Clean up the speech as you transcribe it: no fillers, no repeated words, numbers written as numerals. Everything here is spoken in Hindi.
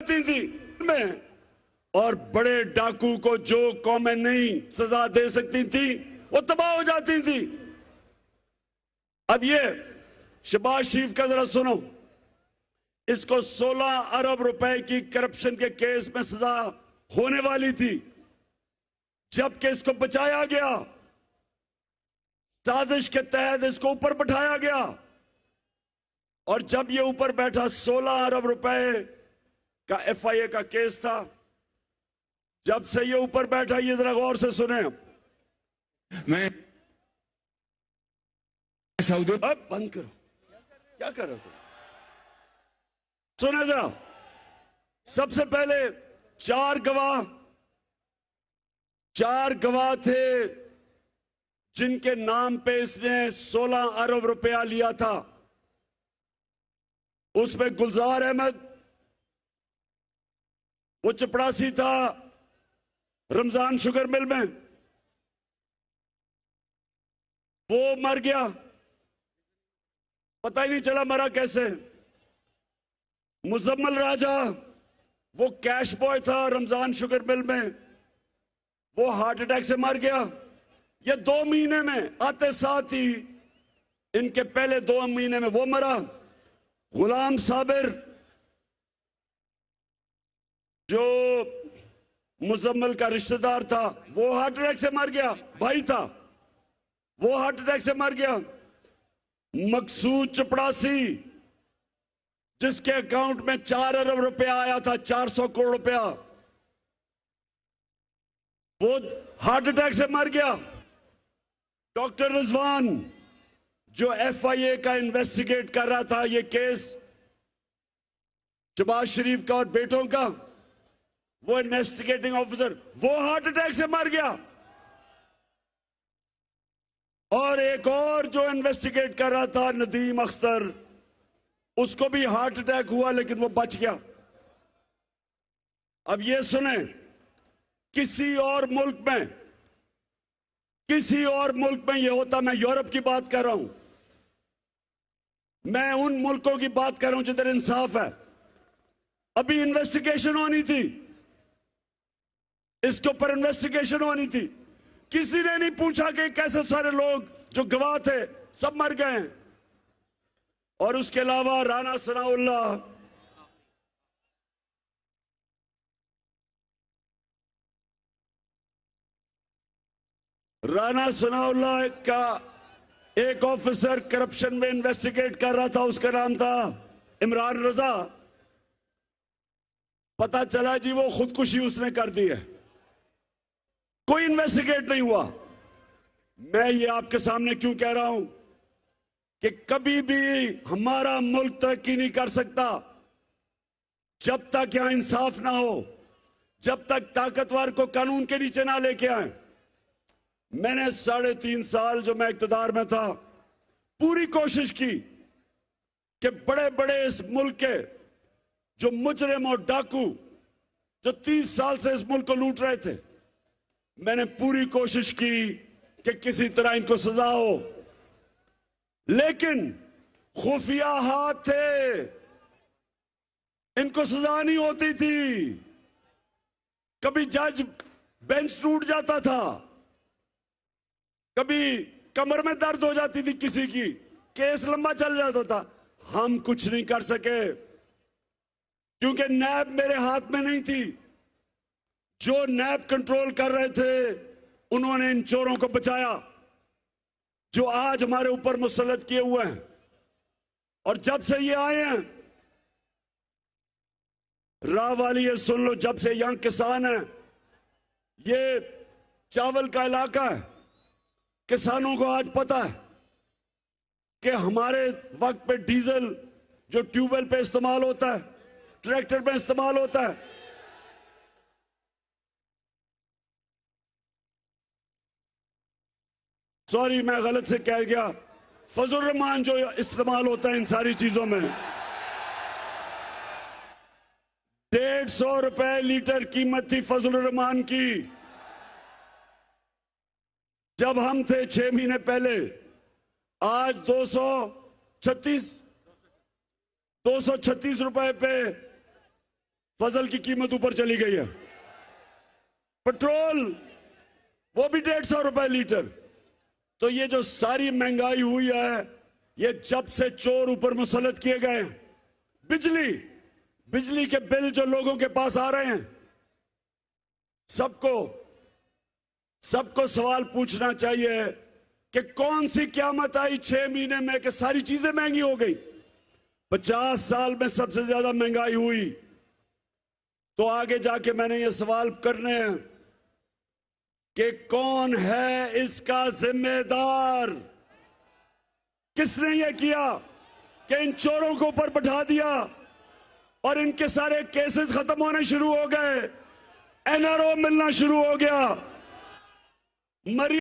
जाती थी में, और बड़े डाकू को जो कौमें नहीं सजा दे सकती थी वो तबाह हो जाती थी। अब ये शहबाज शरीफ का जरा सुनो, इसको 16 अरब रुपए की करप्शन के केस में सजा होने वाली थी, जबकि इसको बचाया गया, साजिश के तहत इसको ऊपर बैठाया गया, और जब ये ऊपर बैठा 16 अरब रुपए का FIA का केस था। जब से ये ऊपर बैठा, ये जरा गौर से सुने, मैं सऊदी अब बंद करो, क्या कर रहे हो? सुने जरा, सबसे पहले चार गवाह थे जिनके नाम पे इसने 16 अरब रुपया लिया था। उसमें गुलजार अहमद, वो चपड़ासी था रमजान शुगर मिल में, वो मर गया, पता ही नहीं चला मरा कैसे। मुजम्मल राजा, वो कैश बॉय था रमजान शुगर मिल में, वो हार्ट अटैक से मर गया। ये 2 महीने में आते साथ ही, इनके पहले 2 महीने में वो मरा। गुलाम साबिर, जो मुजम्मल का रिश्तेदार था, वो हार्ट अटैक से मर गया, भाई था, वो हार्ट अटैक से मर गया। मकसूद चपड़ासी, जिसके अकाउंट में 4 अरब रुपया आया था, 400 करोड़ रुपया, वो हार्ट अटैक से मर गया। डॉक्टर रिजवान, जो FIA का इन्वेस्टिगेट कर रहा था ये केस शहबाज शरीफ का और बेटों का, वो इन्वेस्टिगेटिंग ऑफिसर, वो हार्ट अटैक से मर गया। और एक और जो इन्वेस्टिगेट कर रहा था, नदीम अख्तर, उसको भी हार्ट अटैक हुआ लेकिन वो बच गया। अब ये सुने, किसी और मुल्क में ये होता, मैं यूरोप की बात कर रहा हूं, मैं उन मुल्कों की बात कर रहा हूं जिधर इंसाफ है। अभी इन्वेस्टिगेशन होनी थी, इसके ऊपर इन्वेस्टिगेशन होनी थी, किसी ने नहीं पूछा कि कैसे सारे लोग जो गवाह थे सब मर गए हैं। और उसके अलावा राना सनाउल्लाह का एक ऑफिसर करप्शन में इन्वेस्टिगेट कर रहा था, उसका नाम था इमरान रजा। पता चला जी वो खुदकुशी उसने कर दी है, कोई इन्वेस्टिगेट नहीं हुआ। मैं ये आपके सामने क्यों कह रहा हूं कि कभी भी हमारा मुल्क तरक्की नहीं कर सकता जब तक यहां इंसाफ ना हो, जब तक ताकतवर को कानून के नीचे ना लेके आए। मैंने 3.5 साल जो मैं इक़्तिदार में था, पूरी कोशिश की कि बड़े बड़े इस मुल्क के जो मुजरिम और डाकू जो 30 साल से इस मुल्क को लूट रहे थे, मैंने पूरी कोशिश की कि किसी तरह इनको सजा हो, लेकिन खुफिया हाथ थे, इनको सजा नहीं होती थी। कभी जज बेंच टूट जाता था, कभी कमर में दर्द हो जाती थी किसी की, केस लंबा चल जाता था। हम कुछ नहीं कर सके क्योंकि नैब मेरे हाथ में नहीं थी। जो नैब कंट्रोल कर रहे थे उन्होंने इन चोरों को बचाया जो आज हमारे ऊपर मुसल्लत किए हुए हैं। और जब से ये आए हैं, राह वाली ये सुन लो, जब से यहां किसान है, ये चावल का इलाका है, किसानों को आज पता है कि हमारे वक्त पे डीजल जो ट्यूबवेल पे इस्तेमाल होता है, ट्रैक्टर पे इस्तेमाल होता है, सॉरी मैं गलत से कह गया, फजल रहमान जो इस्तेमाल होता है इन सारी चीजों में, 150 रुपए लीटर कीमत थी फजल रहमान की जब हम थे 6 महीने पहले। आज 236 रुपए पे फजल की कीमत ऊपर चली गई है। पेट्रोल वो भी 150 रुपए लीटर। तो ये जो सारी महंगाई हुई है, ये जब से चोर ऊपर मुसल्लत किए गए हैं। बिजली के बिल जो लोगों के पास आ रहे हैं, सबको सवाल पूछना चाहिए कि कौन सी क़यामत आई 6 महीने में कि सारी चीजें महंगी हो गई। 50 साल में सबसे ज्यादा महंगाई हुई। तो आगे जाके मैंने ये सवाल करने हैं कि कौन है इसका जिम्मेदार? किसने ये किया कि इन चोरों को ऊपर बैठा दिया और इनके सारे केसेस खत्म होने शुरू हो गए, एनआरओ मिलना शुरू हो गया। मरी